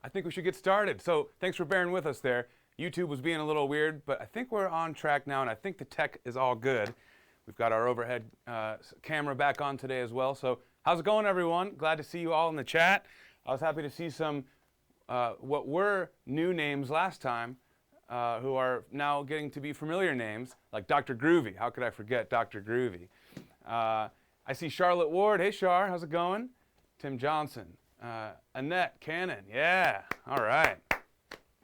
I think we should get started. So thanks for bearing with us there. YouTube was being a little weird, but I think we're on track now, and I think the tech is all good. We've got our overhead camera back on today as well. So how's it going, everyone? Glad to see you all in the chat. I was happy to see some what were new names last time who are now getting to be familiar names, like Dr. Groovy. How could I forget Dr. Groovy? I see Charlotte Ward. Hey, Char, how's it going? Tim Johnson. Annette Cannon. Yeah. All right.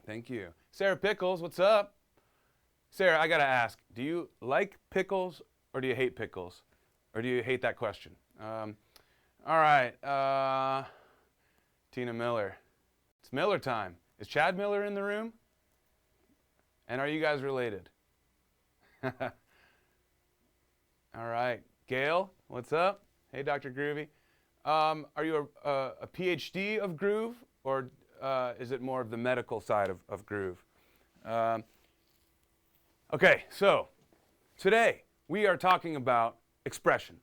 Thank you. Sarah Pickles, what's up? Sarah, I got to ask, do you like pickles or do you hate pickles? Or do you hate that question? All right. Tina Miller. It's Miller time. Is Chad Miller in the room? And are you guys related? All right. Gail, what's up? Hey, Dr. Groovy. Are you a PhD of groove, or is it more of the medical side of groove? Okay, so today we are talking about expression.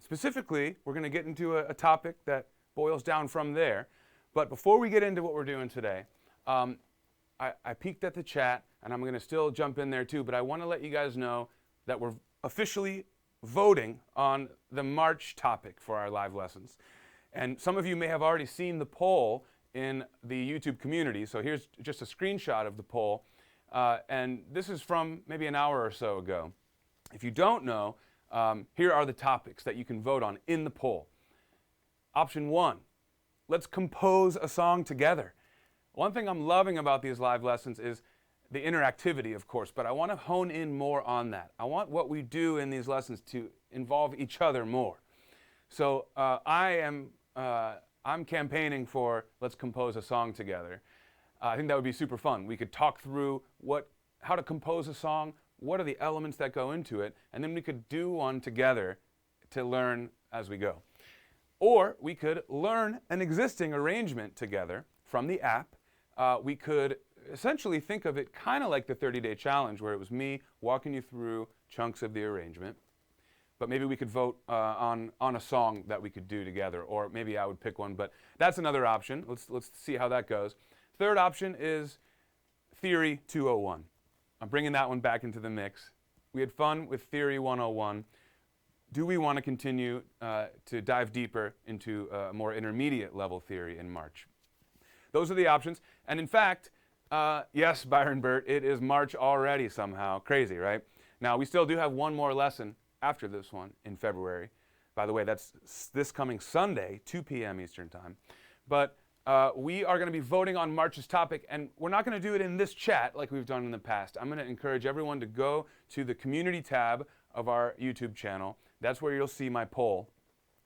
Specifically, we're going to get into a topic that boils down from there. But before we get into what we're doing today, I peeked at the chat, and I'm going to still jump in there too, but I want to let you guys know that we're officially voting on the March topic for our live lessons. And some of you may have already seen the poll in the YouTube community, so here's just a screenshot of the poll. And this is from maybe an hour or so ago. If you don't know, here are the topics that you can vote on in the poll. Option 1, let's compose a song together. One thing I'm loving about these live lessons is the interactivity, of course, but I want to hone in more on that. I want what we do in these lessons to involve each other more. So I'm campaigning for let's compose a song together. I think that would be super fun. We could talk through how to compose a song, what are the elements that go into it, and then we could do one together to learn as we go. Or we could learn an existing arrangement together from the app. We could essentially think of it kind of like the 30-day challenge, where it was me walking you through chunks of the arrangement. But maybe we could vote on a song that we could do together, or maybe I would pick one, but that's another option. Let's see how that goes. Third option is Theory 201. I'm bringing that one back into the mix. We had fun with Theory 101. Do we want to continue to dive deeper into a more intermediate level theory in March? Those are the options. And in fact, yes, Byron Burt, it is March already somehow. Crazy, right? Now, we still do have one more lesson after this one in February. By the way, that's this coming Sunday, 2 p.m. Eastern Time. But we are going to be voting on March's topic, and we're not going to do it in this chat like we've done in the past. I'm going to encourage everyone to go to the community tab of our YouTube channel. That's where you'll see my poll.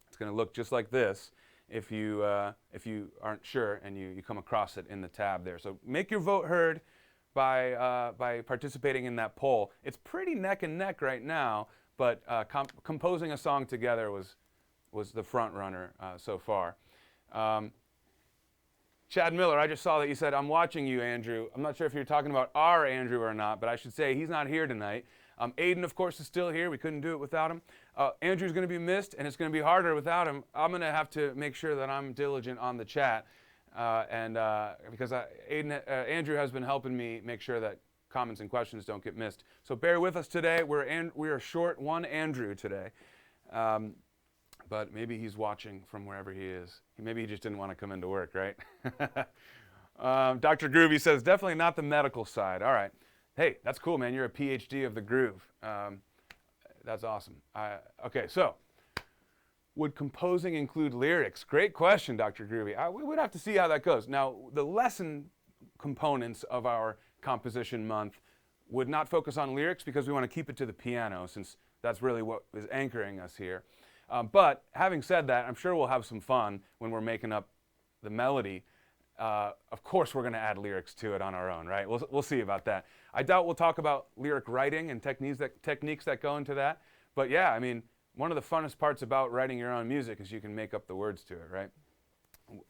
It's going to look just like this if you aren't sure and you come across it in the tab there. So make your vote heard by participating in that poll. It's pretty neck and neck right now, but composing a song together was the front runner so far. Chad Miller, I just saw that you said, I'm watching you, Andrew. I'm not sure if you're talking about our Andrew or not, but I should say he's not here tonight. Aiden, of course, is still here. We couldn't do it without him. Andrew's going to be missed, and it's going to be harder without him. I'm going to have to make sure that I'm diligent on the chat, because Andrew has been helping me make sure that comments and questions don't get missed. So bear with us today. We are short one Andrew today. But maybe he's watching from wherever he is. Maybe he just didn't want to come into work, right? Dr. Groovy says, definitely not the medical side. All right. Hey, that's cool, man. You're a PhD of the groove. That's awesome. Okay, so would composing include lyrics? Great question, Dr. Groovy. We would have to see how that goes. Now, the lesson components of our composition month would not focus on lyrics because we want to keep it to the piano, since that's really what is anchoring us here. But having said that, I'm sure we'll have some fun when we're making up the melody. Of course, we're going to add lyrics to it on our own, right? We'll see about that. I doubt we'll talk about lyric writing and techniques that go into that. But yeah, I mean, one of the funnest parts about writing your own music is you can make up the words to it, right?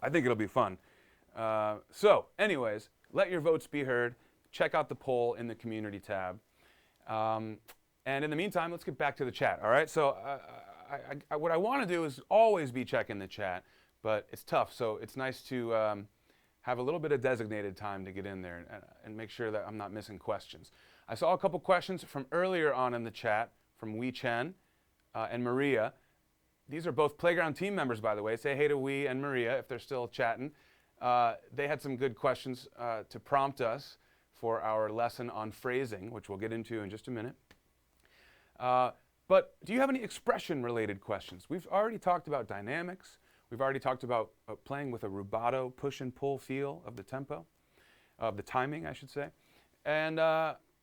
I think it'll be fun. So anyways, let your votes be heard. Check out the poll in the community tab. And in the meantime, let's get back to the chat, all right? So what I want to do is always be checking the chat, but it's tough. So it's nice to have a little bit of designated time to get in there and make sure that I'm not missing questions. I saw a couple questions from earlier on in the chat from Wee Chen and Maria. These are both Playground team members, by the way. Say hey to Wee and Maria if they're still chatting. They had some good questions to prompt us for our lesson on phrasing, which we'll get into in just a minute. But do you have any expression-related questions? We've already talked about dynamics. We've already talked about playing with a rubato push and pull feel of the tempo, of the timing, I should say. And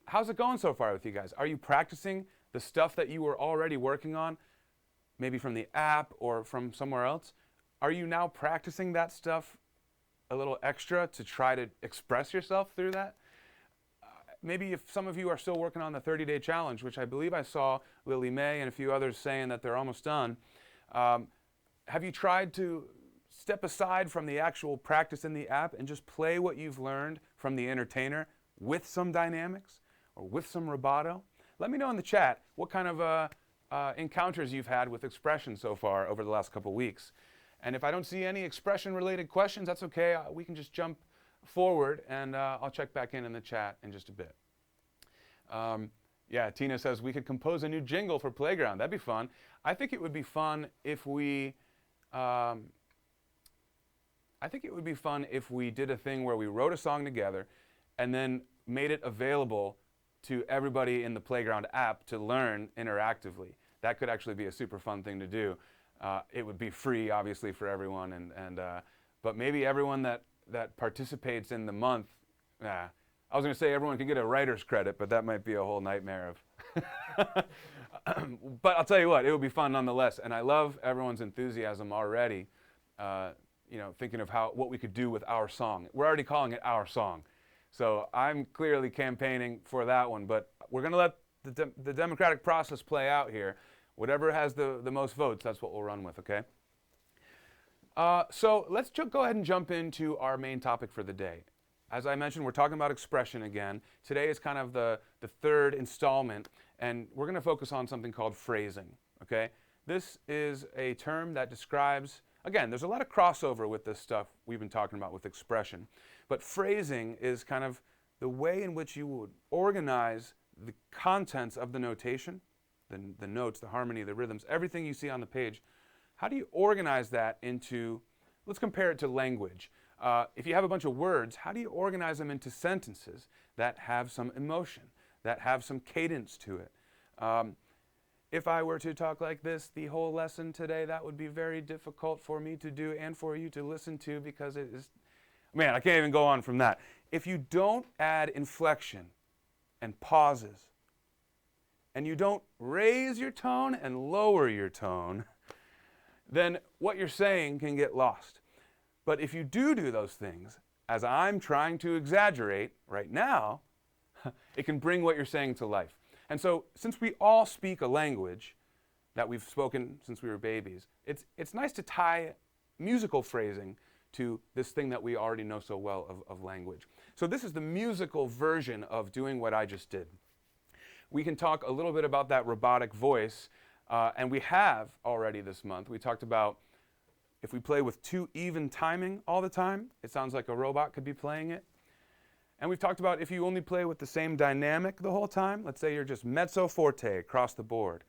how's it going so far with you guys? Are you practicing the stuff that you were already working on, maybe from the app or from somewhere else? Are you now practicing that stuff a little extra to try to express yourself through that? Maybe if some of you are still working on the 30-day challenge, which I believe I saw Lily May and a few others saying that they're almost done, have you tried to step aside from the actual practice in the app and just play what you've learned from the entertainer with some dynamics or with some rubato? Let me know in the chat what kind of encounters you've had with expression so far over the last couple weeks. And if I don't see any expression-related questions, that's okay. We can just jump forward, and I'll check back in the chat in just a bit. Yeah, Tina says we could compose a new jingle for Playground. That'd be fun. I think it would be fun if we did a thing where we wrote a song together and then made it available to everybody in the Playground app to learn interactively. That could actually be a super fun thing to do. It would be free, obviously, for everyone, but maybe everyone that participates in the month, I was going to say everyone can get a writer's credit, but that might be a whole nightmare of. But I'll tell you what, it would be fun nonetheless, and I love everyone's enthusiasm already. Thinking of what we could do with our song. We're already calling it our song, so I'm clearly campaigning for that one. But we're going to let the democratic process play out here. Whatever has the most votes, that's what we'll run with. Okay. So let's go ahead and jump into our main topic for the day. As I mentioned, we're talking about expression again. Today is kind of the third installment, and we're going to focus on something called phrasing. Okay. This is a term that describes. Again, there's a lot of crossover with this stuff we've been talking about with expression, but phrasing is kind of the way in which you would organize the contents of the notation, the notes, the harmony, the rhythms, everything you see on the page. How do you organize that into, let's compare it to language. If you have a bunch of words, how do you organize them into sentences that have some emotion, that have some cadence to it? If I were to talk like this the whole lesson today, that would be very difficult for me to do and for you to listen to because it is, man, I can't even go on from that. If you don't add inflection and pauses, and you don't raise your tone and lower your tone, then what you're saying can get lost. But if you do those things, as I'm trying to exaggerate right now, it can bring what you're saying to life. And so, since we all speak a language that we've spoken since we were babies, it's nice to tie musical phrasing to this thing that we already know so well of language. So this is the musical version of doing what I just did. We can talk a little bit about that robotic voice, and we have already this month. We talked about if we play with too even timing all the time, it sounds like a robot could be playing it. And we've talked about if you only play with the same dynamic the whole time, let's say you're just mezzo forte across the board,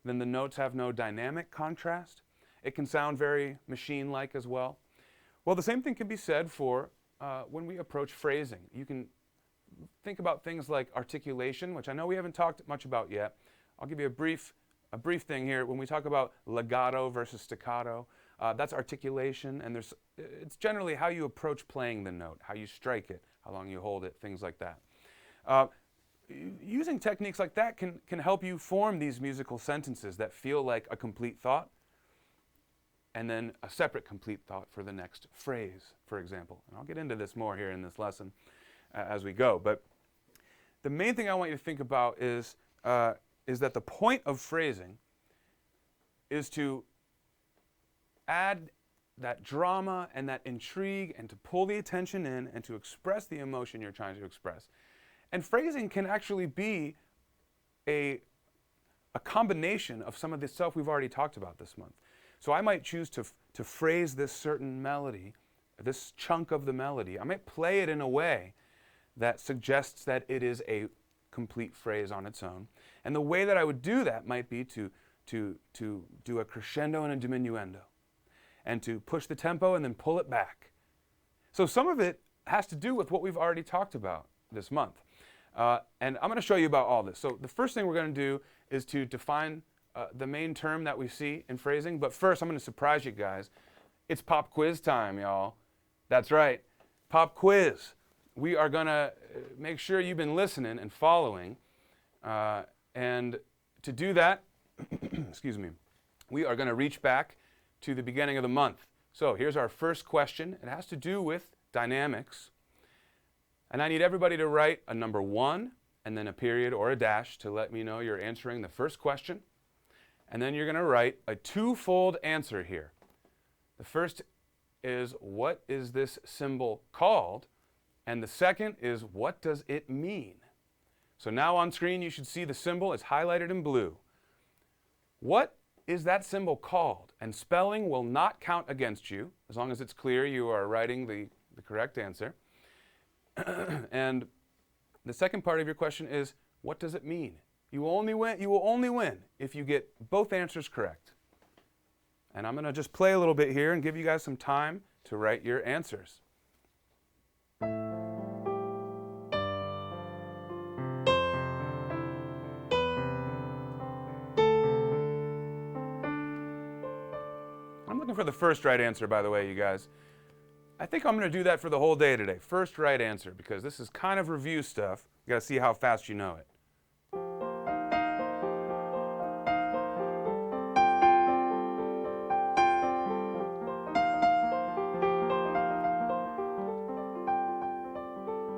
then the notes have no dynamic contrast. It can sound very machine-like as well. Well, the same thing can be said for when we approach phrasing. You can think about things like articulation, which I know we haven't talked much about yet. I'll give you a brief thing here. When we talk about legato versus staccato, that's articulation, and it's generally how you approach playing the note, how you strike it, how long you hold it, things like that. Using techniques like that can help you form these musical sentences that feel like a complete thought, and then a separate complete thought for the next phrase, for example. And I'll get into this more here in this lesson as we go. But the main thing I want you to think about is that the point of phrasing is to add that drama and that intrigue and to pull the attention in and to express the emotion you're trying to express. And phrasing can actually be a combination of some of the stuff we've already talked about this month. So I might choose to phrase this certain melody this chunk of the melody, I might play it in a way that suggests that it is a complete phrase on its own. And the way that I would do that might be to do a crescendo and a diminuendo, and to push the tempo and then pull it back. So some of it has to do with what we've already talked about this month. And I'm going to show you about all this. So the first thing we're going to do is to define the main term that we see in phrasing. But first, I'm going to surprise you guys. It's pop quiz time, y'all. That's right, pop quiz. We are going to make sure you've been listening and following. And to do that, excuse me, we are going to reach back to the beginning of the month. So here's our first question. It has to do with dynamics. And I need everybody to write a number 1 and then a period or a dash to let me know you're answering the first question. And then you're going to write a twofold answer here. The first is, what is this symbol called? And the second is, what does it mean? So now on screen you should see the symbol is highlighted in blue. What is that symbol called? And spelling will not count against you as long as it's clear you are writing the correct answer. And the second part of your question is, what does it mean? You will only win if you get both answers correct. And I'm going to just play a little bit here and give you guys some time to write your answers. I'm looking for the first right answer, by the way, you guys. I think I'm going to do that for the whole day today. First right answer, because this is kind of review stuff. You got to see how fast you know it.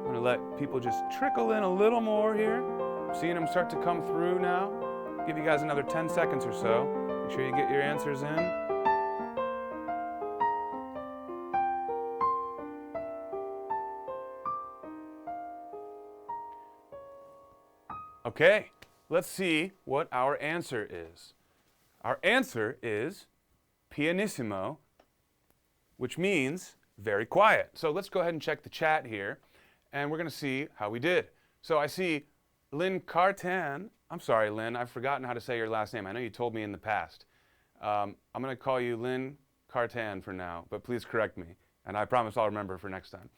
I'm going to let people just trickle in a little more here. I'm seeing them start to come through now. Give you guys another 10 seconds or so. Make sure you get your answers in. Okay, let's see what our answer is. Our answer is pianissimo, which means very quiet. So let's go ahead and check the chat here, and we're going to see how we did. So I see Lynn Cartan. I'm sorry, Lynn, I've forgotten how to say your last name. I know you told me in the past. I'm going to call you Lynn Cartan for now, but please correct me, and I promise I'll remember for next time.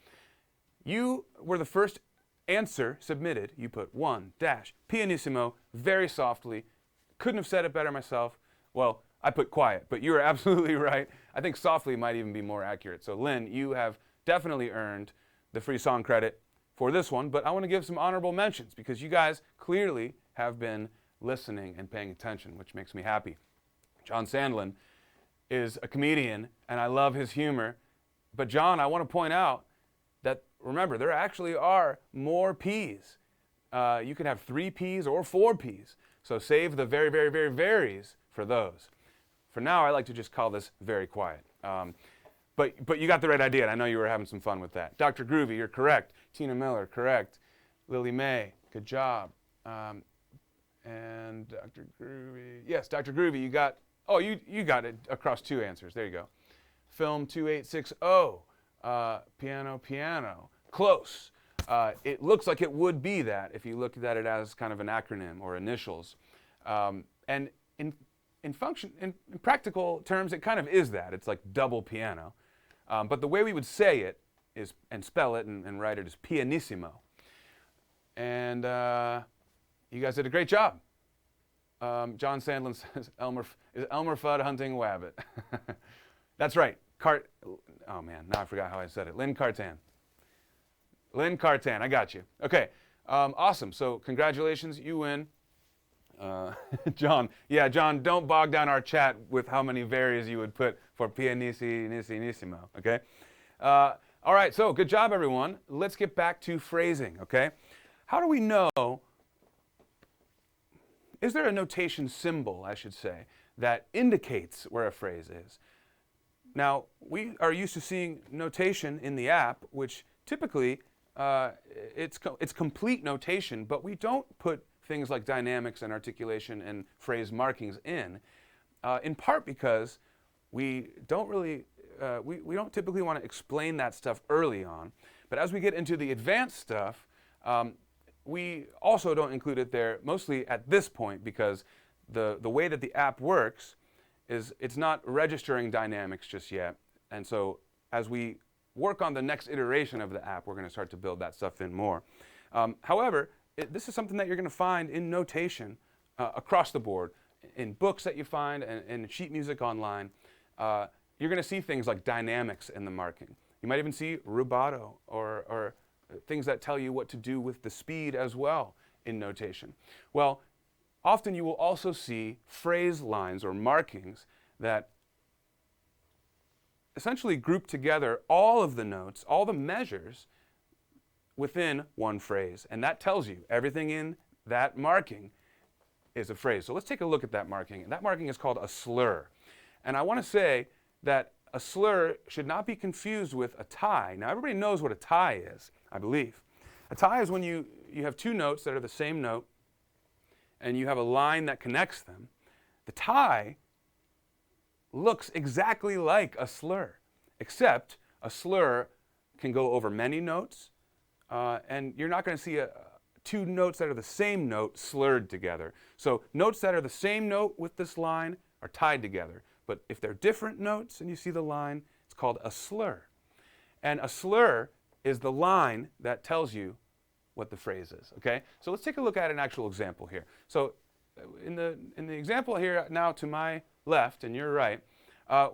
You were the first answer submitted. You put 1 dash pianissimo, very softly. Couldn't have said it better myself. Well, I put quiet, but you were absolutely right. I think softly might even be more accurate. So Lynn, you have definitely earned the free song credit for this one, but I want to give some honorable mentions because you guys clearly have been listening and paying attention, which makes me happy. John Sandlin is a comedian, and I love his humor. But John, I want to point out that, remember, there actually are more P's. You can have 3 P's or 4 P's. So save the very, very, very varies for those. For now, I like to just call this very quiet. But you got the right idea, and I know you were having some fun with that. Dr. Groovy, you're correct. Tina Miller, correct. Lily May, good job. And Dr. Groovy, yes, Dr. Groovy, you got it across 2 answers. There you go. Film 2860. Piano, close. It looks like it would be that if you looked at it as kind of an acronym or initials. And in practical terms, it kind of is that. It's like double piano. But the way we would say it is, and spell it and write it, is pianissimo. And you guys did a great job. John Sandlin says, is Elmer Fudd hunting wabbit? That's right. Oh man, now I forgot how I said it. Lynn Cartan. Lynn Cartan, I got you. Okay, awesome. So congratulations, you win. John, don't bog down our chat with how many varies you would put for pianissimo, okay? All right, so good job, everyone. Let's get back to phrasing, okay? How do we know, is there a notation symbol, I should say, that indicates where a phrase is? Now, we are used to seeing notation in the app, which typically it's complete notation, but we don't put things like dynamics and articulation and phrase markings in part because we don't really we don't typically want to explain that stuff early on. But as we get into the advanced stuff, we also don't include it there, mostly at this point, because the way that the app works is it's not registering dynamics just yet. And so as we work on the next iteration of the app, we're going to start to build that stuff in more. However, this is something that you're going to find in notation across the board, in books that you find and in sheet music online. You're going to see things like dynamics in the marking. You might even see rubato or things that tell you what to do with the speed as well in notation. Well, often you will also see phrase lines or markings that essentially group together all of the notes, all the measures within one phrase. And that tells you everything in that marking is a phrase. So let's take a look at that marking. And that marking is called a slur. And I want to say that a slur should not be confused with a tie. Now, everybody knows what a tie is, I believe. A tie is when you have two notes that are the same note, and you have a line that connects them. The tie looks exactly like a slur, except a slur can go over many notes, and you're not going to see two notes that are the same note slurred together. So notes that are the same note with this line are tied together. But if they're different notes and you see the line, it's called a slur. And a slur is the line that tells you what the phrase is, okay? So let's take a look at an actual example here. So in the example here now to my left and your right,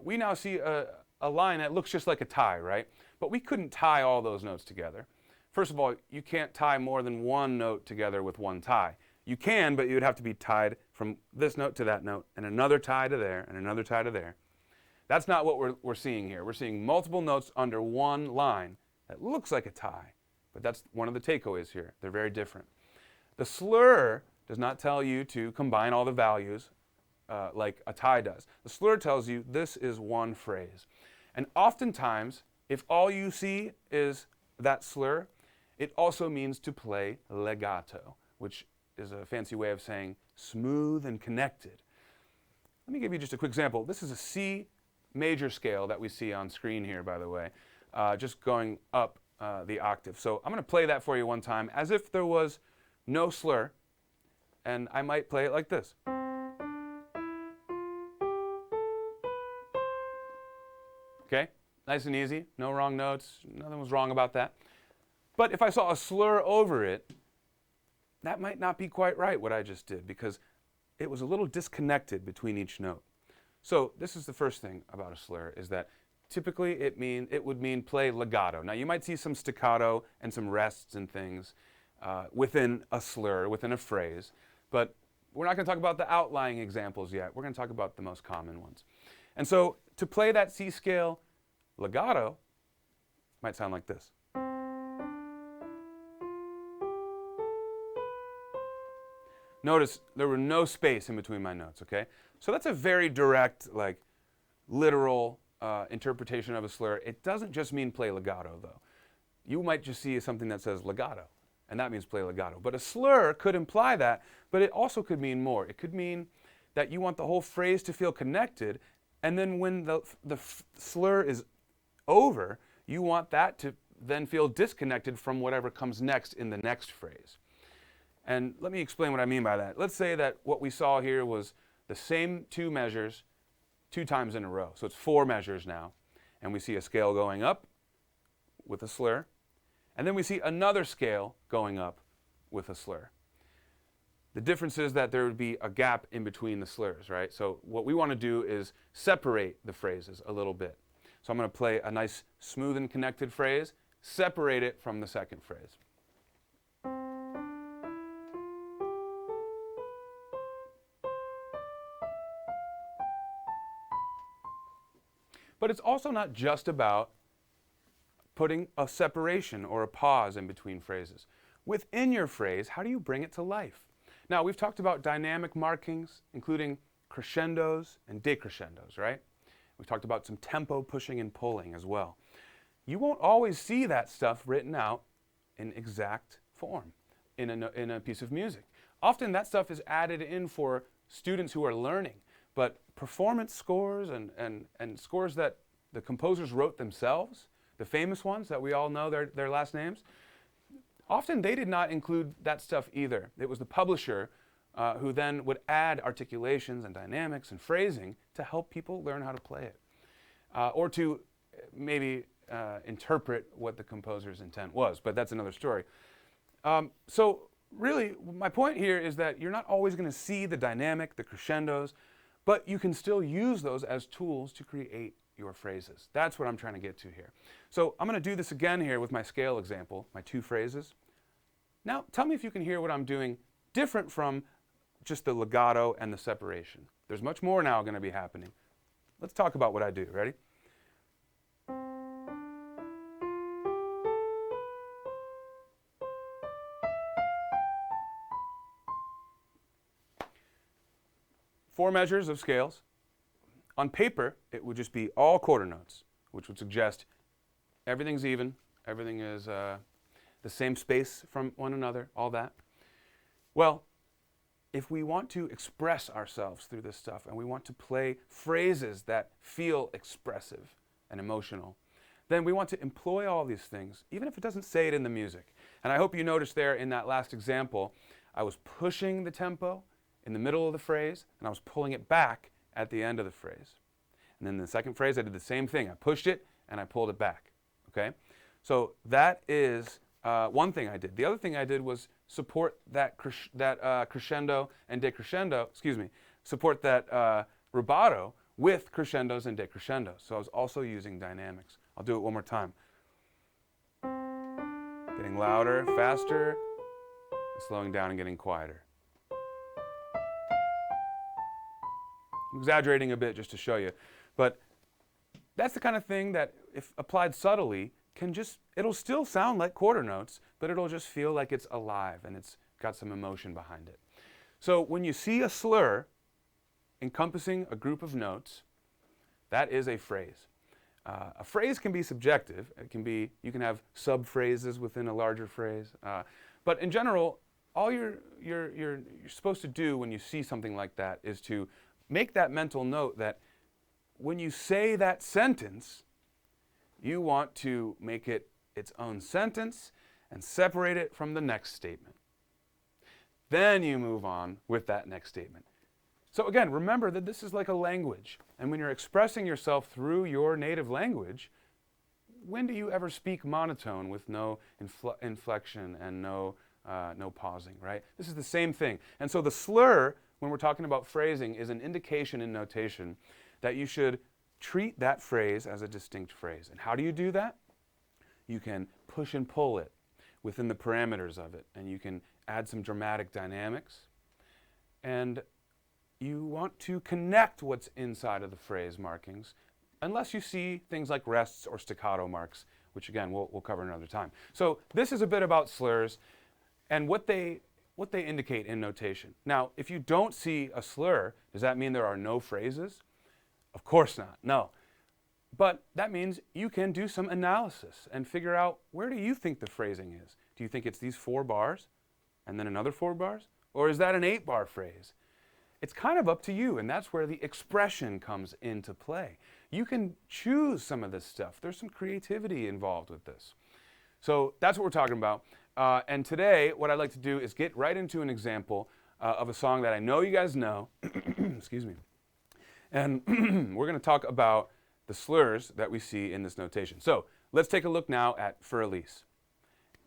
we now see a line that looks just like a tie, right? But we couldn't tie all those notes together. First of all, you can't tie more than one note together with one tie. You can, but you would have to be tied from this note to that note, and another tie to there, and another tie to there. That's not what we're seeing here. We're seeing multiple notes under one line that looks like a tie, but that's one of the takeaways here. They're very different. The slur does not tell you to combine all the values like a tie does. The slur tells you this is one phrase. And oftentimes, if all you see is that slur, it also means to play legato, which is a fancy way of saying smooth and connected. Let me give you just a quick example. This is a C major scale that we see on screen here, by the way, just going up the octave. So I'm going to play that for you one time as if there was no slur, and I might play it like this. Okay, nice and easy, no wrong notes, nothing was wrong about that. But if I saw a slur over it, that might not be quite right what I just did, because it was a little disconnected between each note. So this is the first thing about a slur, is that typically it would mean play legato. Now you might see some staccato and some rests and things within a slur, within a phrase, but we're not going to talk about the outlying examples yet. We're going to talk about the most common ones. And so to play that C scale legato might sound like this. Notice there were no space in between my notes, okay? So that's a very direct, like, literal interpretation of a slur. It doesn't just mean play legato, though. You might just see something that says legato, and that means play legato. But a slur could imply that, but it also could mean more. It could mean that you want the whole phrase to feel connected, and then when the slur is over, you want that to then feel disconnected from whatever comes next in the next phrase. And let me explain what I mean by that. Let's say that what we saw here was the same two measures 2 times in a row. So it's 4 measures now. And we see a scale going up with a slur. And then we see another scale going up with a slur. The difference is that there would be a gap in between the slurs, right? So what we want to do is separate the phrases a little bit. So I'm going to play a nice smooth and connected phrase, separate it from the second phrase. But it's also not just about putting a separation or a pause in between phrases. Within your phrase, how do you bring it to life? Now, we've talked about dynamic markings, including crescendos and decrescendos, right? We've talked about some tempo pushing and pulling as well. You won't always see that stuff written out in exact form in a piece of music. Often that stuff is added in for students who are learning, but performance scores and scores that the composers wrote themselves, the famous ones that we all know their last names, often they did not include that stuff either. It was the publisher who then would add articulations and dynamics and phrasing to help people learn how to play it, or to maybe interpret what the composer's intent was, but that's another story. So really, my point here is that you're not always going to see the dynamic, the crescendos, but you can still use those as tools to create your phrases. That's what I'm trying to get to here. So I'm going to do this again here with my scale example, my 2 phrases. Now, tell me if you can hear what I'm doing different from just the legato and the separation. There's much more now going to be happening. Let's talk about what I do. Ready? Four measures of scales. On paper, it would just be all quarter notes, which would suggest everything's even, everything is the same space from one another, all that. Well, if we want to express ourselves through this stuff and we want to play phrases that feel expressive and emotional, then we want to employ all these things, even if it doesn't say it in the music. And I hope you noticed there in that last example, I was pushing the tempo in the middle of the phrase, and I was pulling it back at the end of the phrase. And then the second phrase, I did the same thing. I pushed it, and I pulled it back, okay? So that is one thing I did. The other thing I did was support that crescendo and decrescendo, support that rubato with crescendos and decrescendos. So I was also using dynamics. I'll do it one more time. Getting louder, faster, slowing down and getting quieter. I'm exaggerating a bit just to show you, but that's the kind of thing that, if applied subtly, it'll still sound like quarter notes, but it'll just feel like it's alive and it's got some emotion behind it. So when you see a slur encompassing a group of notes, that is a phrase. A phrase can be subjective. You can have sub-phrases within a larger phrase, but in general, all you're supposed to do when you see something like that is to make that mental note that when you say that sentence, you want to make it its own sentence and separate it from the next statement. Then you move on with that next statement. So again, remember that this is like a language. And when you're expressing yourself through your native language, when do you ever speak monotone with no inflection and no pausing, right? This is the same thing. And so the slur, when we're talking about phrasing, is an indication in notation that you should treat that phrase as a distinct phrase. And how do you do that? You can push and pull it within the parameters of it, and you can add some dramatic dynamics. And you want to connect what's inside of the phrase markings, unless you see things like rests or staccato marks, which again, we'll cover another time. So this is a bit about slurs and what they indicate in notation. Now, if you don't see a slur, does that mean there are no phrases? Of course not, no. But that means you can do some analysis and figure out, where do you think the phrasing is? Do you think it's these 4 bars and then another 4 bars? Or is that an 8-bar phrase? It's kind of up to you, and that's where the expression comes into play. You can choose some of this stuff. There's some creativity involved with this. So that's what we're talking about. And today, what I'd like to do is get right into an example of a song that I know you guys know. Excuse me. And we're going to talk about the slurs that we see in this notation. So let's take a look now at For Elise.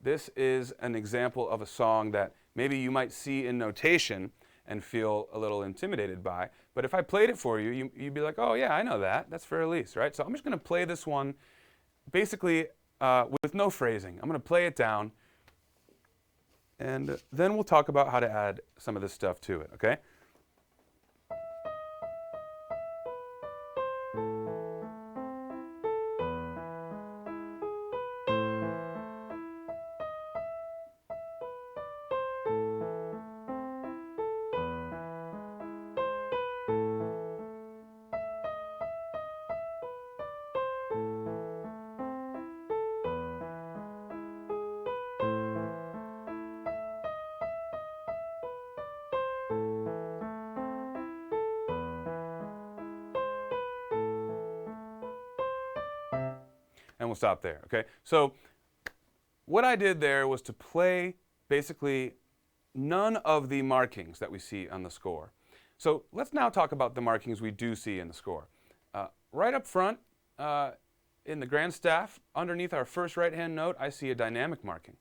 This is an example of a song that maybe you might see in notation and feel a little intimidated by. But if I played it for you, you'd be like, oh yeah, I know that. That's For Elise, right? So I'm just going to play this one basically with no phrasing. I'm going to play it down, and then we'll talk about how to add some of this stuff to it, okay? we'll stop there, okay? So what I did there was to play basically none of the markings that we see on the score. So let's now talk about the markings we do see in the score. Right up front, in the grand staff, underneath our first right-hand note, I see a dynamic marking.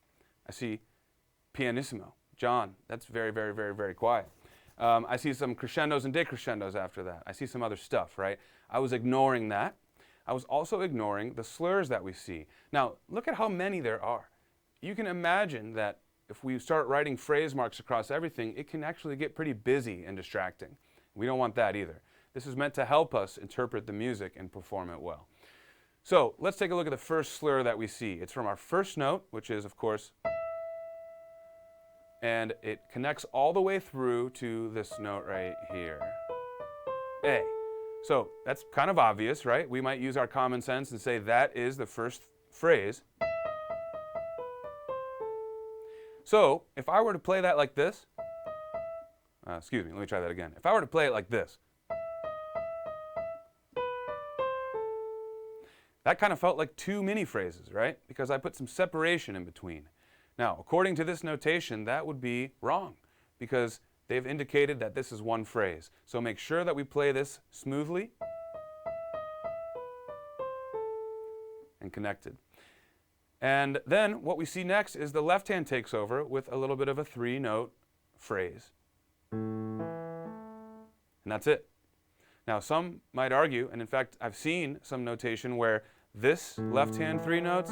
I see pianissimo, John. That's very, very, very, very quiet. I see some crescendos and decrescendos after that. I see some other stuff, right? I was ignoring that. I was also ignoring the slurs that we see. Now, look at how many there are. You can imagine that if we start writing phrase marks across everything, it can actually get pretty busy and distracting. We don't want that either. This is meant to help us interpret the music and perform it well. So let's take a look at the first slur that we see. It's from our first note, which is, of course, and it connects all the way through to this note right here, A. So that's kind of obvious, right? We might use our common sense and say that is the first phrase. So if I were to play that like this, excuse me, let me try that again. If I were to play it like this, that kind of felt like two mini phrases, right? Because I put some separation in between. Now, according to this notation, that would be wrong because they've indicated that this is one phrase. So make sure that we play this smoothly and connected. And then what we see next is the left hand takes over with a little bit of a three-note phrase. And that's it. Now, some might argue, and in fact, I've seen some notation where this left hand three notes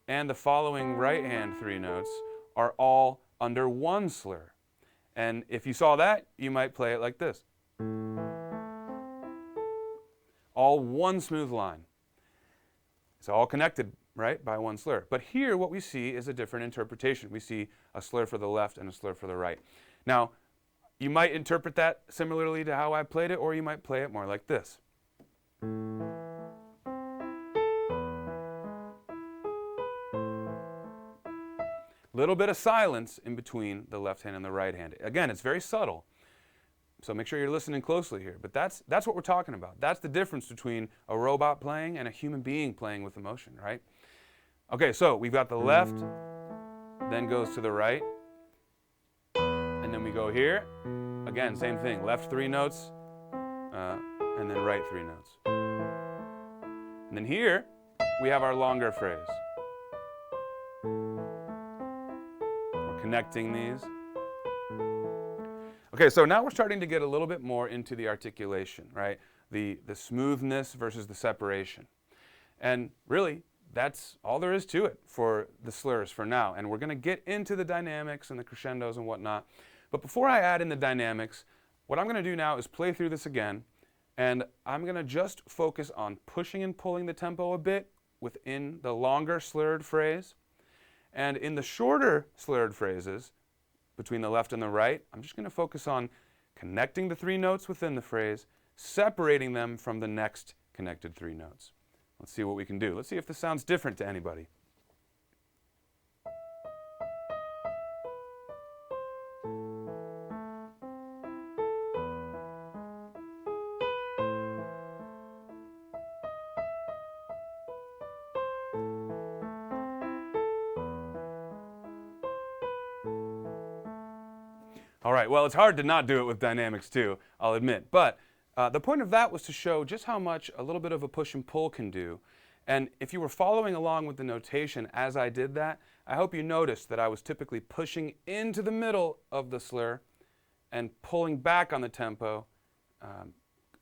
and the following right hand three notes are all under one slur. And if you saw that, you might play it like this. All one smooth line. It's all connected, right, by one slur. But here what we see is a different interpretation. We see a slur for the left and a slur for the right. Now, you might interpret that similarly to how I played it, or you might play it more like this. Little bit of silence in between the left hand and the right hand. Again, it's very subtle, so make sure you're listening closely here. But that's what we're talking about. That's the difference between a robot playing and a human being playing with emotion, right? Okay, so we've got the left, then goes to the right, and then we go here. Again, same thing. Left three notes, and then right three notes. And then here, we have our longer phrase. Connecting these. Okay, so now we're starting to get a little bit more into the articulation, right? The smoothness versus the separation. And really, that's all there is to it for the slurs for now. And we're going to get into the dynamics and the crescendos and whatnot. But before I add in the dynamics, what I'm going to do now is play through this again, and I'm going to just focus on pushing and pulling the tempo a bit within the longer slurred phrase. And in the shorter slurred phrases, between the left and the right, I'm just going to focus on connecting the three notes within the phrase, separating them from the next connected three notes. Let's see what we can do. Let's see if this sounds different to anybody. All right, well, it's hard to not do it with dynamics too, I'll admit. But the point of that was to show just how much a little bit of a push and pull can do. And if you were following along with the notation as I did that, I hope you noticed that I was typically pushing into the middle of the slur and pulling back on the tempo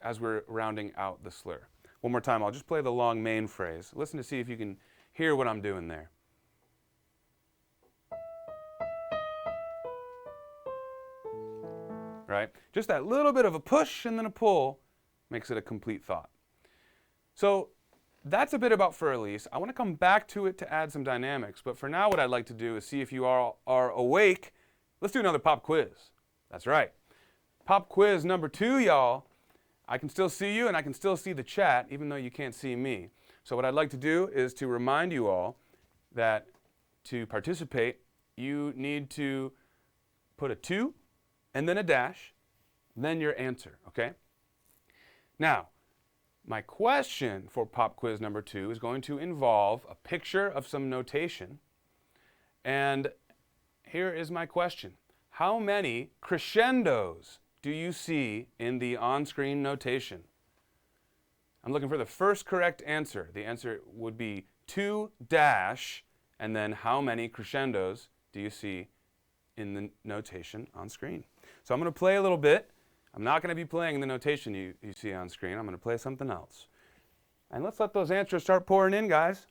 as we're rounding out the slur. One more time, I'll just play the long main phrase. Listen to see if you can hear what I'm doing there. Right? Just that little bit of a push and then a pull makes it a complete thought. So that's a bit about für Elise. I want to come back to it to add some dynamics, but for now what I'd like to do is see if you all are awake. Let's do another pop quiz. That's right. Pop quiz number 2, y'all. I can still see you and I can still see the chat even though you can't see me. So what I'd like to do is to remind you all that to participate, you need to put a 2 and then a dash, then your answer, okay? Now, My question for pop quiz number 2 is going to involve a picture of some notation. And here is my question. How many crescendos do you see in the on-screen notation? I'm looking for the first correct answer. The answer would be 2 dash, and then how many crescendos do you see in the notation on screen? So I'm going to play a little bit. I'm not going to be playing the notation you see on screen. I'm going to play something else. And let's let those answers start pouring in, guys.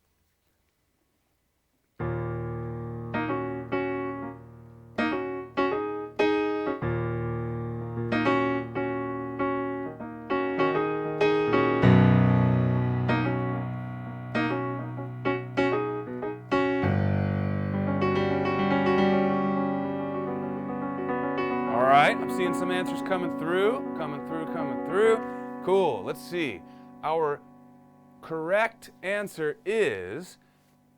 All right, I'm seeing some answers coming through. Cool, let's see. Our correct answer is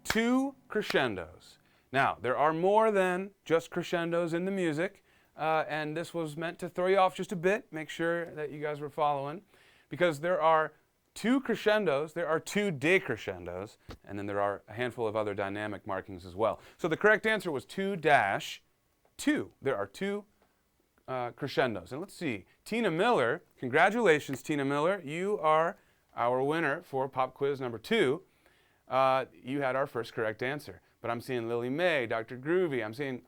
2 crescendos. Now, there are more than just crescendos in the music, and this was meant to throw you off just a bit, make sure that you guys were following, because there are 2 crescendos, there are 2 decrescendos, and then there are a handful of other dynamic markings as well. So the correct answer was 2 dash 2. There are 2 crescendos. And let's see, Tina Miller, congratulations, Tina Miller. You are our winner for pop quiz number 2. You had our first correct answer. But I'm seeing Lily Mae, Dr. Groovy. I'm seeing,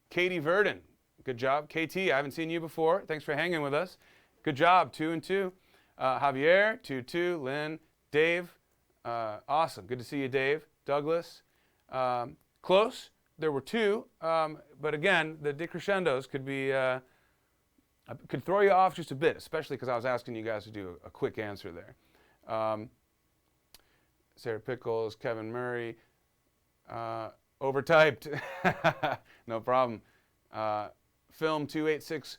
Katie Verdon. Good job. KT, I haven't seen you before. Thanks for hanging with us. Good job, 2 and 2. Javier, 2-2. Lynn, Dave, awesome. Good to see you, Dave. Douglas, close. There were 2, but again, the decrescendos could be could throw you off just a bit, especially because I was asking you guys to do a quick answer there. Sarah Pickles, Kevin Murray, overtyped, no problem. Film 2860.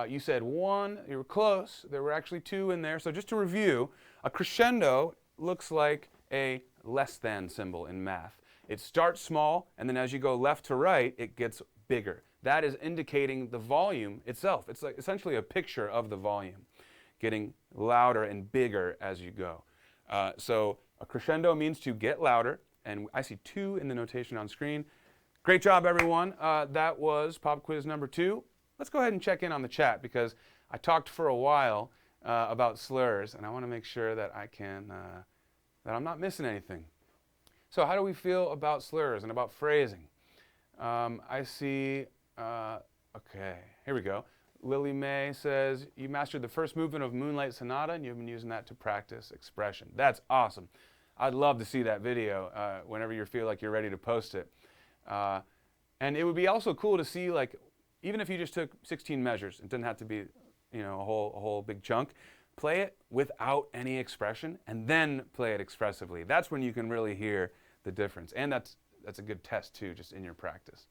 You said 1. You were close. There were actually 2 in there. So just to review, a crescendo looks like a less than symbol in math. It starts small, and then as you go left to right, it gets bigger. That is indicating the volume itself. It's like essentially a picture of the volume, getting louder and bigger as you go. So a crescendo means to get louder, and I see 2 in the notation on screen. Great job, everyone. That was pop quiz number 2. Let's go ahead and check in on the chat, because I talked for a while about slurs, and I want to make sure that that I'm not missing anything. So how do we feel about slurs and about phrasing? I see, okay, here we go. Lily Mae says, you mastered the first movement of Moonlight Sonata, and you've been using that to practice expression. That's awesome. I'd love to see that video whenever you feel like you're ready to post it. And it would be also cool to see, like, even if you just took 16 measures, it doesn't have to be, a whole big chunk. Play it without any expression, and then play it expressively. That's when you can really hear the difference. And that's a good test, too, just in your practice.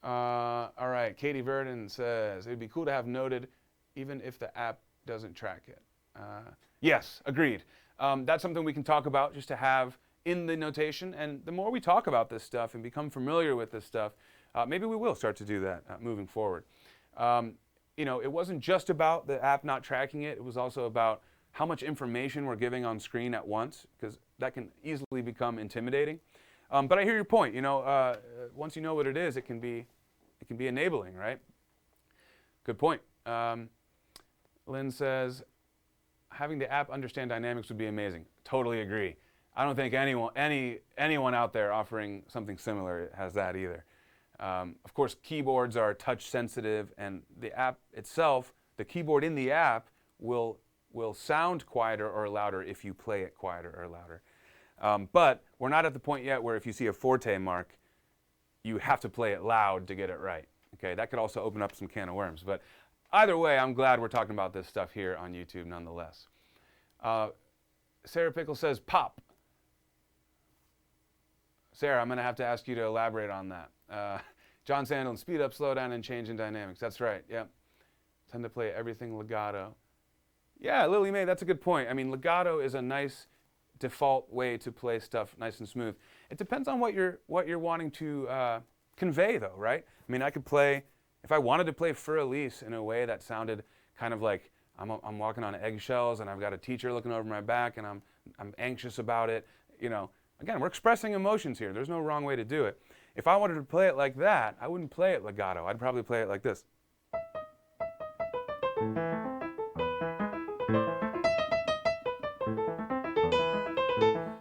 All right, Katie Verdon says, it would be cool to have noted even if the app doesn't track it. Yes, agreed. That's something we can talk about, just to have in the notation. And the more we talk about this stuff and become familiar with this stuff, maybe we will start to do that moving forward. It wasn't just about the app not tracking it. It was also about how much information we're giving on screen at once, because that can easily become intimidating. But I hear your point. Once you know what it is, it can be enabling, right? Good point. Lynn says, having the app understand dynamics would be amazing. Totally agree. I don't think anyone out there offering something similar has that either. Of course, keyboards are touch sensitive, and the app itself, the keyboard in the app will sound quieter or louder if you play it quieter or louder. But we're not at the point yet where if you see a forte mark, you have to play it loud to get it right. Okay, that could also open up some can of worms. But either way, I'm glad we're talking about this stuff here on YouTube nonetheless. Sarah Pickle says pop. Sarah, I'm going to have to ask you to elaborate on that. John Sandlin, speed up, slow down, and change in dynamics. That's right, yep. Tend to play everything legato. Yeah, Lily Mae, that's a good point. I mean, legato is a nice default way to play stuff nice and smooth. It depends on what you're wanting to convey, though, right? I mean, I could play, if I wanted to play Für Elise in a way that sounded kind of like I'm walking on eggshells, and I've got a teacher looking over my back, and I'm anxious about it. You know, again, we're expressing emotions here. There's no wrong way to do it. If I wanted to play it like that, I wouldn't play it legato. I'd probably play it like this.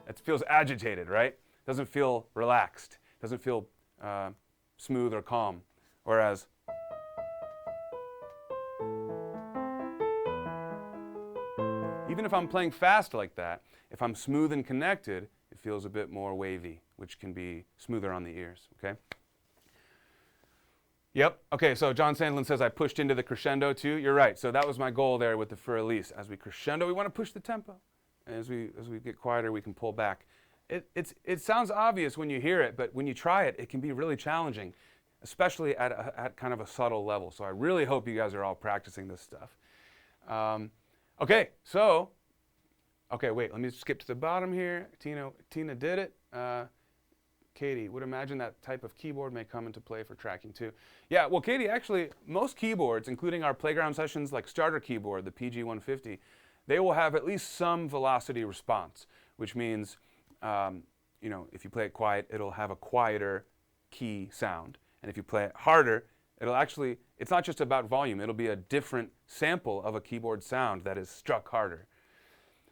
It feels agitated, right? Doesn't feel relaxed. Doesn't feel smooth or calm. Whereas even if I'm playing fast like that, if I'm smooth and connected, it feels a bit more wavy, which can be smoother on the ears, okay? Yep, okay, so John Sandlin says I pushed into the crescendo too. You're right, so that was my goal there with the Für Elise. As we crescendo, we want to push the tempo. And as we get quieter, we can pull back. It sounds obvious when you hear it, but when you try it, it can be really challenging, especially at kind of a subtle level. So I really hope you guys are all practicing this stuff. Okay, wait, let me skip to the bottom here. Tina did it. Katie, would imagine that type of keyboard may come into play for tracking too. Yeah, well, Katie, actually, most keyboards, including our playground sessions like starter keyboard, the PG150, they will have at least some velocity response, which means, you know, if you play it quiet, it'll have a quieter key sound. And if you play it harder, it'll actually, it's not just about volume, it'll be a different sample of a keyboard sound that is struck harder.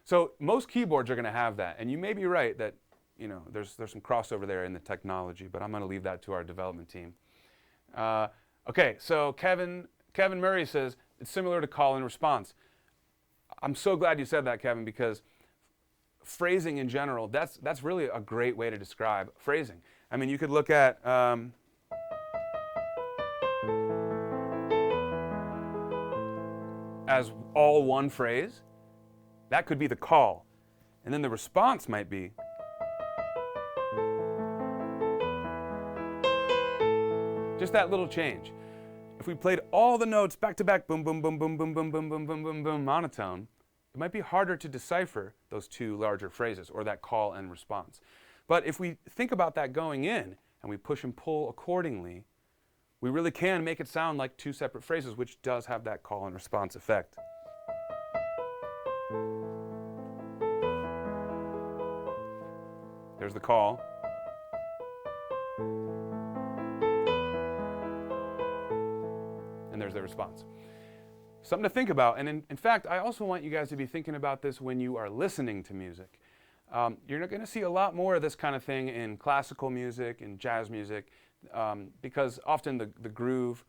So most keyboards are going to have that, and you may be right that, you know, there's some crossover there in the technology, but I'm going to leave that to our development team. Okay, so Kevin Murray says it's similar to call and response. I'm so glad you said that, Kevin, because phrasing in general, that's really a great way to describe phrasing. I mean, you could look at as all one phrase. That could be the call. And then the response might be just that little change. If we played all the notes back to back, boom, boom, boom, boom, boom, boom, boom, boom, boom, boom, boom, monotone, it might be harder to decipher those two larger phrases or that call and response. But if we think about that going in and we push and pull accordingly, we really can make it sound like two separate phrases, which does have that call and response effect. There's the call. And there's the response. Something to think about. And in fact, I also want you guys to be thinking about this when you are listening to music. You're going to see a lot more of this kind of thing in classical music and jazz music because often the groove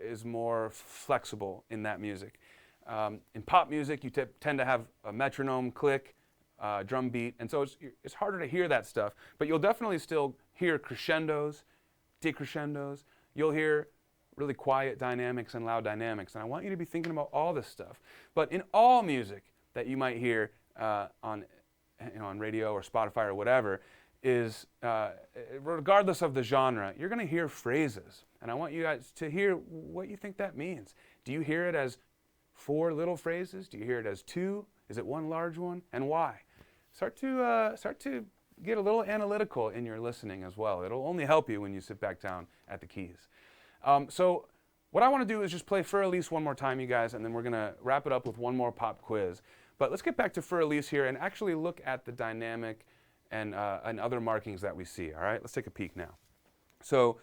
is more flexible in that music. In pop music, you tend to have a metronome click, drum beat, and so it's harder to hear that stuff. But you'll definitely still hear crescendos, decrescendos. You'll hear really quiet dynamics and loud dynamics. And I want you to be thinking about all this stuff. But in all music that you might hear on radio or Spotify or whatever, is regardless of the genre, you're going to hear phrases. And I want you guys to hear what you think that means. Do you hear it as 4 little phrases? Do you hear it as 2? Is it 1 large one? And why? Start to get a little analytical in your listening as well. It'll only help you when you sit back down at the keys. So what I want to do is just play Für Elise one more time, you guys, and then we're going to wrap it up with one more pop quiz. But let's get back to Für Elise here and actually look at the dynamic and other markings that we see. All right, let's take a peek now. So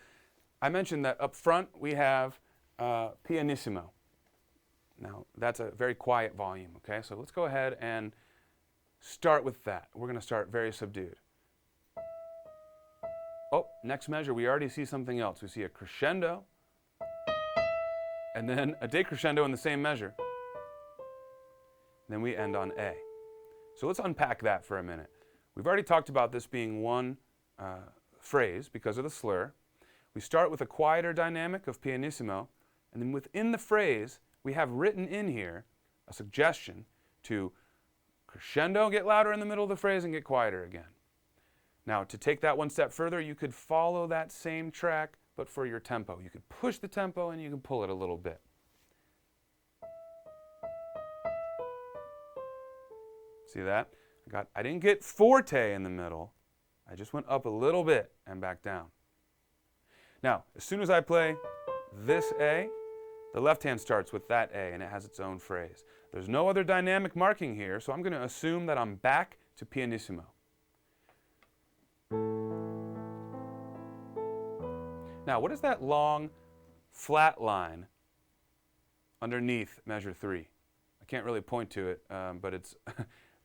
I mentioned that up front we have pianissimo. Now that's a very quiet volume, okay? So let's go ahead and start with that. We're going to start very subdued. Oh, next measure, we already see something else. We see a crescendo, and then a decrescendo in the same measure. Then we end on A. So let's unpack that for a minute. We've already talked about this being one phrase because of the slur. We start with a quieter dynamic of pianissimo, and then within the phrase, we have written in here a suggestion to crescendo, get louder in the middle of the phrase, and get quieter again. Now, to take that one step further, you could follow that same track, but for your tempo. You could push the tempo and you can pull it a little bit. See that? I didn't get forte in the middle. I just went up a little bit and back down. Now, as soon as I play this A, the left hand starts with that A and it has its own phrase. There's no other dynamic marking here, so I'm going to assume that I'm back to pianissimo. Now, what is that long, flat line underneath measure 3? I can't really point to it, but it's,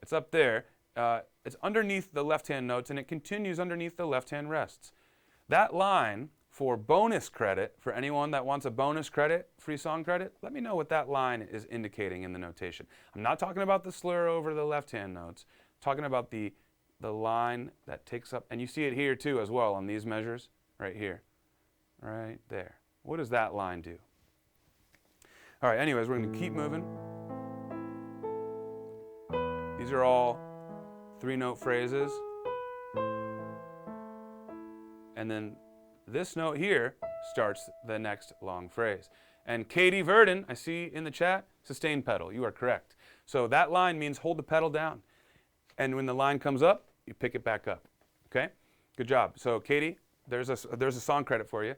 it's up there. It's underneath the left-hand notes, and it continues underneath the left-hand rests. That line, for bonus credit, for anyone that wants a bonus credit, free song credit, let me know what that line is indicating in the notation. I'm not talking about the slur over the left-hand notes. I'm talking about the line that takes up, and you see it here too as well on these measures, right here, right there. What does that line do? All right, anyways, we're going to keep moving. These are all 3-note phrases. And then this note here starts the next long phrase. And Katie Verdon, I see in the chat, sustained pedal. You are correct. So that line means hold the pedal down. And when the line comes up, you pick it back up. Okay? Good job. So Katie, there's a song credit for you.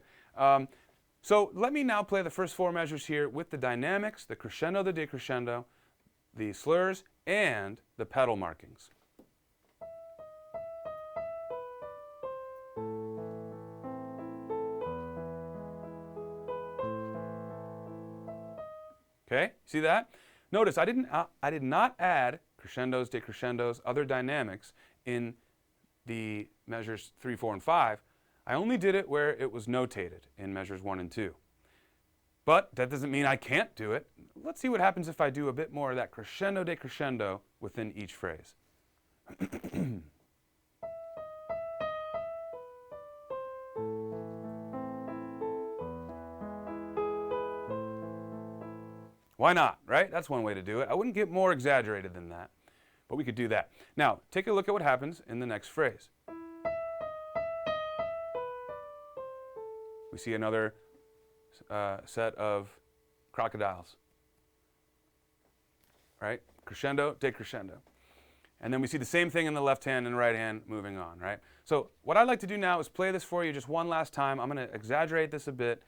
So let me now play the first 4 measures here with the dynamics, the crescendo, the decrescendo, the slurs, and the pedal markings. Okay, see that? Notice I did not add crescendos, decrescendos, other dynamics in the measures 3, 4, and 5. I only did it where it was notated in measures 1 and 2. But that doesn't mean I can't do it. Let's see what happens if I do a bit more of that crescendo, decrescendo within each phrase. Why not, right? That's one way to do it. I wouldn't get more exaggerated than that, but we could do that. Now, take a look at what happens in the next phrase. We see another set of crocodiles, right? Crescendo, decrescendo. And then we see the same thing in the left hand and right hand moving on, right? So what I'd like to do now is play this for you just one last time. I'm going to exaggerate this a bit.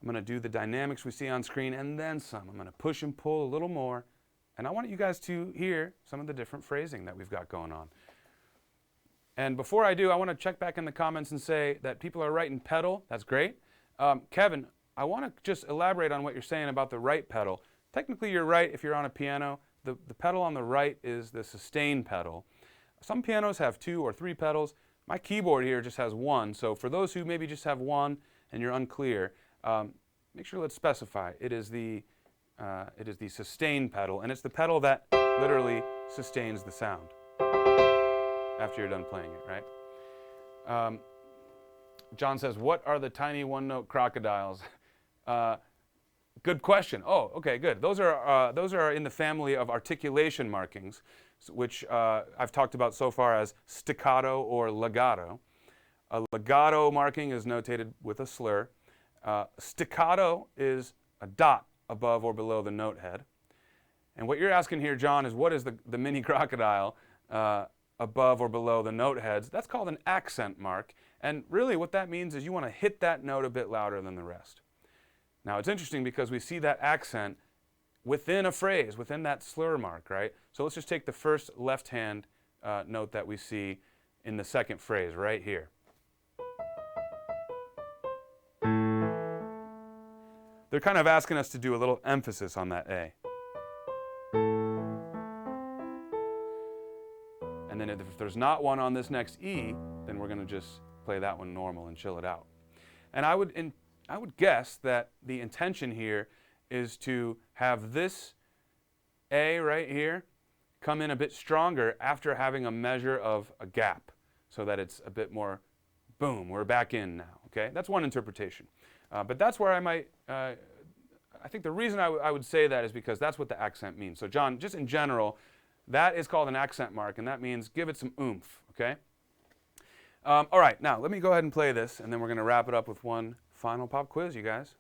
I'm going to do the dynamics we see on screen and then some. I'm going to push and pull a little more. And I want you guys to hear some of the different phrasing that we've got going on. And before I do, I want to check back in the comments and say that people are writing pedal. That's great. Kevin, I want to just elaborate on what you're saying about the right pedal. Technically, you're right if you're on a piano. The pedal on the right is the sustain pedal. Some pianos have 2 or 3 pedals. My keyboard here just has 1. So for those who maybe just have 1 and you're unclear, make sure let's specify. It is the sustain pedal, and it's the pedal that literally sustains the sound after you're done playing it, right? John says, what are the tiny 1-note crocodiles? Good question. Oh, okay, good. Those are in the family of articulation markings, which I've talked about so far as staccato or legato. A legato marking is notated with a slur. Staccato is a dot above or below the note head. And what you're asking here, John, is what is the mini crocodile above or below the note heads? That's called an accent mark. And really what that means is you want to hit that note a bit louder than the rest. Now it's interesting because we see that accent within a phrase, within that slur mark, right? So let's just take the first left-hand note that we see in the second phrase right here. They're kind of asking us to do a little emphasis on that A. And then if there's not one on this next E, then we're going to just play that one normal and chill it out. And I would guess that the intention here is to have this A right here come in a bit stronger after having a measure of a gap so that it's a bit more, boom, we're back in now, okay? That's one interpretation. But that's where I might, I think the reason I would say that is because that's what the accent means. So John, just in general, that is called an accent mark, and that means give it some oomph, okay? All right, now let me go ahead and play this, and then we're going to wrap it up with one final pop quiz, you guys.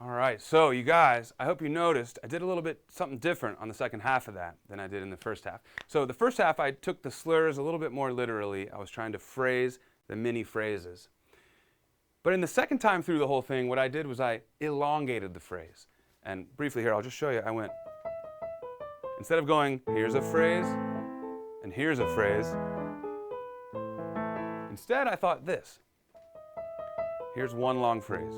All right, so you guys, I hope you noticed I did a little bit something different on the second half of that than I did in the first half. So the first half, I took the slurs a little bit more literally. I was trying to phrase the mini phrases. But in the second time through the whole thing, what I did was I elongated the phrase. And briefly here, I'll just show you. I went, instead of going, here's a phrase, and here's a phrase, instead I thought this. Here's one long phrase.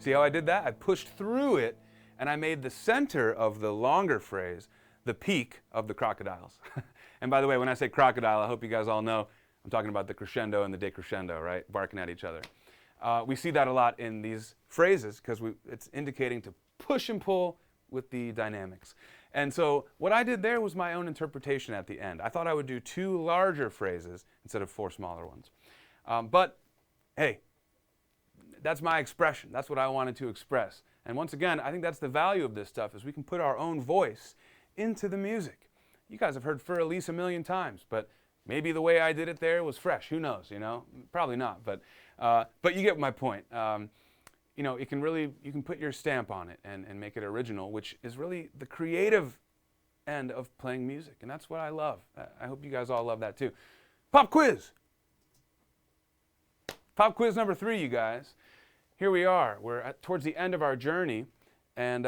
See how I did that? I pushed through it, and I made the center of the longer phrase the peak of the crocodiles. And by the way, when I say crocodile, I hope you guys all know I'm talking about the crescendo and the decrescendo, right? Barking at each other. We see that a lot in these phrases because it's indicating to push and pull with the dynamics. And so what I did there was my own interpretation at the end. I thought I would do 2 larger phrases instead of 4 smaller ones. But hey, that's my expression. That's what I wanted to express. And once again, I think that's the value of this stuff is we can put our own voice into the music. You guys have heard Fur Elise a million times, but maybe the way I did it there was fresh. Who knows, you know? Probably not, but you get my point. You know, you can put your stamp on it and make it original, which is really the creative end of playing music, and that's what I love. I hope you guys all love that too. Pop quiz! Pop quiz number 3, you guys. Here we are. We're towards the end of our journey, and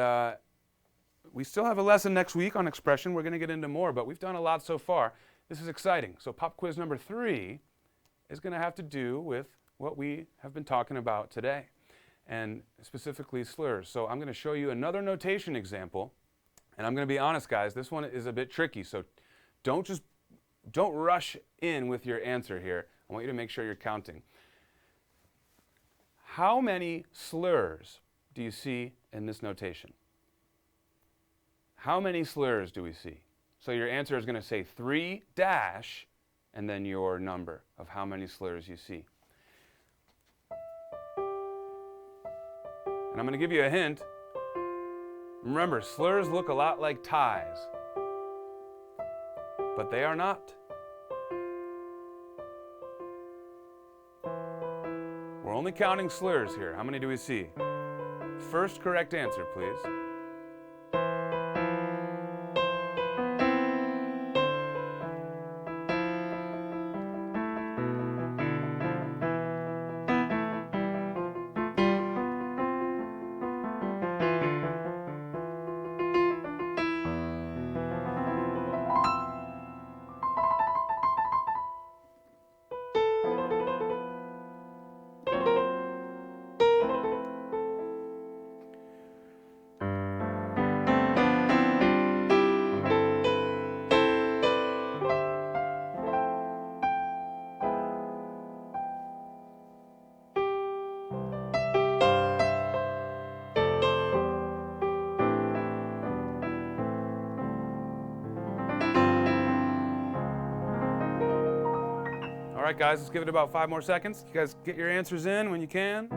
we still have a lesson next week on expression. We're going to get into more, but we've done a lot so far. This is exciting. So pop quiz number 3 is going to have to do with what we have been talking about today, and specifically slurs. So I'm going to show you another notation example, and I'm going to be honest, guys, this one is a bit tricky, so don't rush in with your answer here. I want you to make sure you're counting. How many slurs do you see in this notation? How many slurs do we see? So your answer is going to say 3 dash and then your number of how many slurs you see. And I'm going to give you a hint. Remember, slurs look a lot like ties, but they are not. We're only counting slurs here. How many do we see? First correct answer, please. All right, guys, let's give it about 5 more seconds. You guys get your answers in when you can.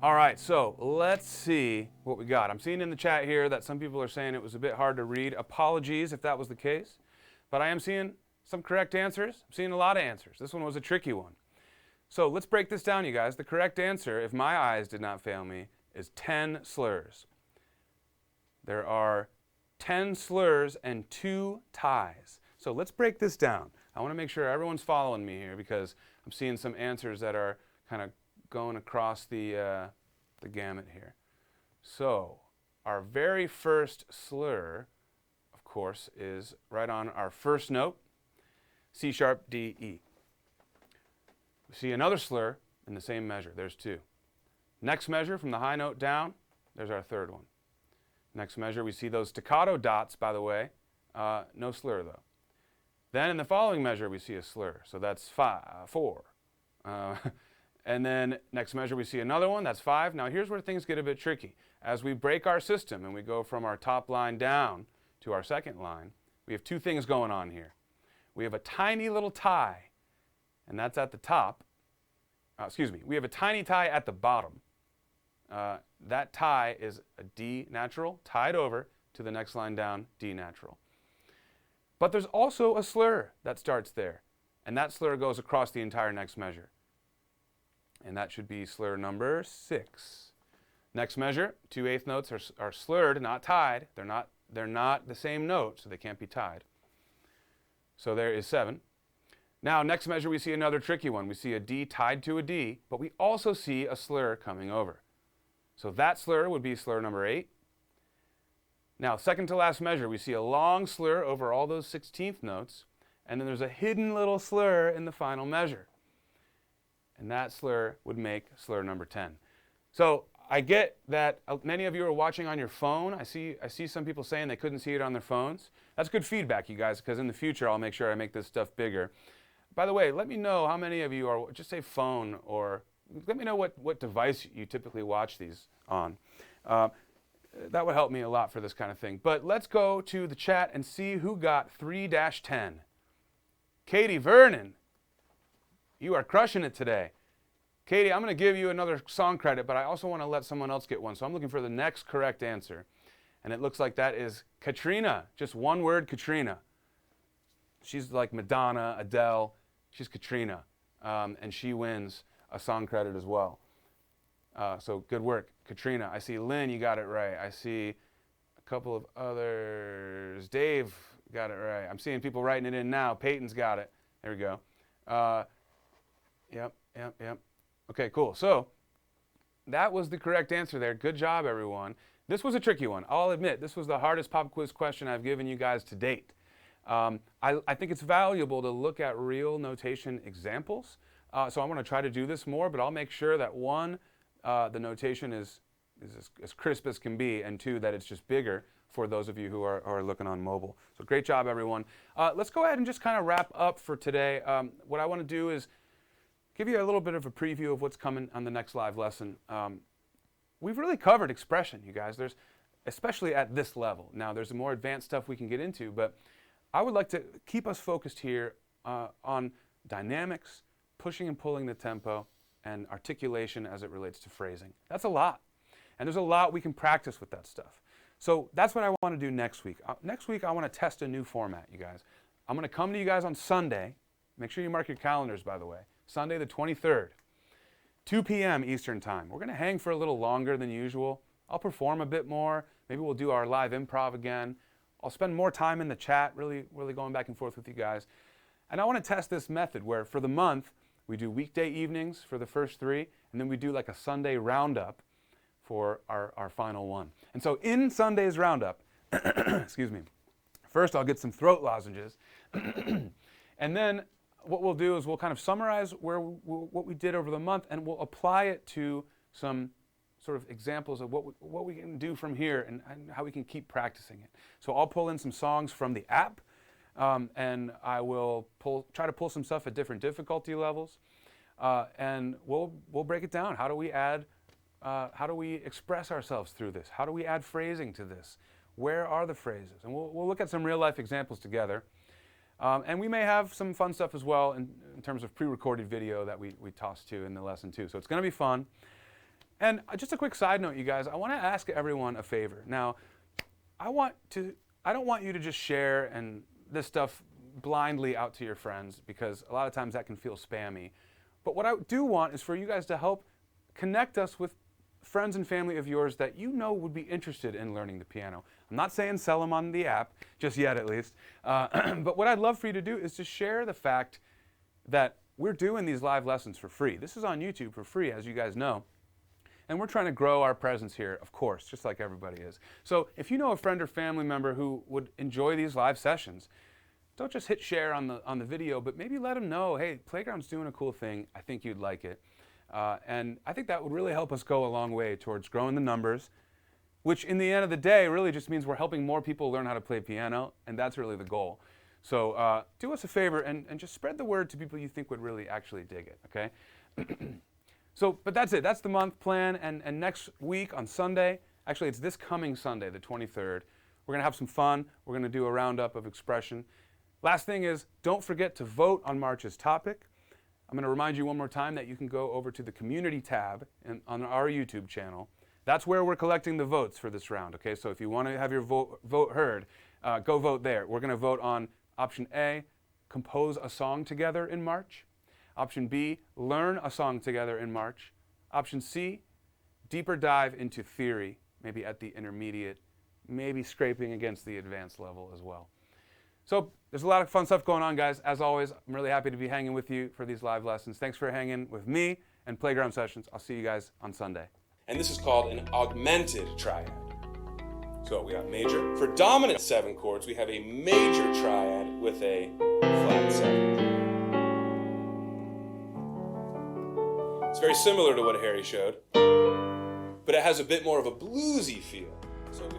All right, so let's see what we got. I'm seeing in the chat here that some people are saying it was a bit hard to read. Apologies if that was the case, but I am seeing some correct answers. I'm seeing a lot of answers. This one was a tricky one. So let's break this down, you guys. The correct answer, if my eyes did not fail me, is 10 slurs. There are 10 slurs and 2 ties. So let's break this down. I want to make sure everyone's following me here because I'm seeing some answers that are kind of going across the gamut here. So our very first slur, of course, is right on our first note, C sharp, D, E. We see another slur in the same measure. There's 2. Next measure from the high note down, there's our third one. Next measure, we see those staccato dots, by the way. No slur, though. Then in the following measure, we see a slur. So that's 4. And then next measure, we see another one. That's 5. Now, here's where things get a bit tricky. As we break our system and we go from our top line down to our second line, we have 2 things going on here. We have a tiny little tie, and that's at the top. We have a tiny tie at the bottom. That tie is a D natural tied over to the next line down, D natural. But there's also a slur that starts there, and that slur goes across the entire next measure. And that should be slur number 6. Next measure, 2/8 notes are slurred, not tied. They're not the same note, so they can't be tied. So there is 7. Now, next measure, we see another tricky one. We see a D tied to a D, but we also see a slur coming over. So that slur would be slur number 8. Now, second to last measure, we see a long slur over all those 16th notes, and then there's a hidden little slur in the final measure. And that slur would make slur number 10. So I get that many of you are watching on your phone. I see some people saying they couldn't see it on their phones. That's good feedback, you guys, because in the future I'll make sure I make this stuff bigger. By the way, let me know how many of you are, just say phone, or let me know what device you typically watch these on. That would help me a lot for this kind of thing. But let's go to the chat and see who got 3-10. Katie Vernon, you are crushing it today. Katie, I'm going to give you another song credit, but I also want to let someone else get one. So I'm looking for the next correct answer. And it looks like that is Katrina. Just one word, Katrina. She's like Madonna, Adele. She's Katrina. And she wins a song credit as well. So good work, Katrina. I see Lynn, you got it right. I see a couple of others. Dave got it right. I'm seeing people writing it in now. Peyton's got it. There we go. Yep. Okay, cool. So that was the correct answer there. Good job, everyone. This was a tricky one. I'll admit, this was the hardest pop quiz question I've given you guys to date. I think it's valuable to look at real notation examples. So I'm going to try to do this more, but I'll make sure that one, the notation is as crisp as can be, and 2, that it's just bigger for those of you who are looking on mobile. So great job, everyone. Let's go ahead and just kind of wrap up for today. What I want to do is give you a little bit of a preview of what's coming on the next live lesson. We've really covered expression, you guys. There's, especially at this level. Now, there's more advanced stuff we can get into, but I would like to keep us focused here on dynamics, pushing and pulling the tempo, and articulation as it relates to phrasing. That's a lot. And there's a lot we can practice with that stuff. So that's what I want to do next week. Next week, I want to test a new format, you guys. I'm going to come to you guys on Sunday. Make sure you mark your calendars, by the way. Sunday the 23rd, 2 p.m. Eastern Time. We're going to hang for a little longer than usual. I'll perform a bit more. Maybe we'll do our live improv again. I'll spend more time in the chat, really going back and forth with you guys. And I want to test this method where for the month, we do weekday evenings for the first 3, and then we do like a Sunday roundup for our final one. And so in Sunday's roundup, excuse me, first I'll get some throat lozenges, and then what we'll do is we'll kind of summarize what we did over the month, and we'll apply it to some sort of examples of what we can do from here and how we can keep practicing it. So I'll pull in some songs from the app, and I will try to pull some stuff at different difficulty levels, and we'll break it down. How do we add? How do we express ourselves through this? How do we add phrasing to this? Where are the phrases? And we'll look at some real life examples together. And we may have some fun stuff as well in terms of pre-recorded video that we toss to in the lesson too. So it's going to be fun. And just a quick side note, you guys, I want to ask everyone a favor. Now, I don't want you to just share and this stuff blindly out to your friends, because a lot of times that can feel spammy. But what I do want is for you guys to help connect us with friends and family of yours that you know would be interested in learning the piano. I'm not saying sell them on the app, just yet at least. But what I'd love for you to do is to share the fact that we're doing these live lessons for free. This is on YouTube for free, as you guys know. And we're trying to grow our presence here, of course, just like everybody is. So if you know a friend or family member who would enjoy these live sessions, don't just hit share on the video, but maybe let them know, hey, Playground's doing a cool thing. I think you'd like it. And I think that would really help us go a long way towards growing the numbers, which in the end of the day really just means we're helping more people learn how to play piano, and that's really the goal. So do us a favor and just spread the word to people you think would really actually dig it, okay? But that's it. That's the month plan. And next week on Sunday, actually it's this coming Sunday, the 23rd, we're going to have some fun. We're going to do a roundup of expression. Last thing is, don't forget to vote on March's topic. I'm going to remind you one more time that you can go over to the community tab on our YouTube channel That's where we're collecting the votes for this round, okay? So if you want to have your vote heard, go vote there. We're going to vote on option A, compose a song together in March. Option B, learn a song together in March. Option C, deeper dive into theory, maybe at the intermediate, maybe scraping against the advanced level as well. So there's a lot of fun stuff going on, guys. As always, I'm really happy to be hanging with you for these live lessons. Thanks for hanging with me and Playground Sessions. I'll see you guys on Sunday. And this is called an augmented triad. So we got major. For dominant 7 chords, we have a major triad with a flat 7. It's very similar to what Harry showed, but it has a bit more of a bluesy feel. So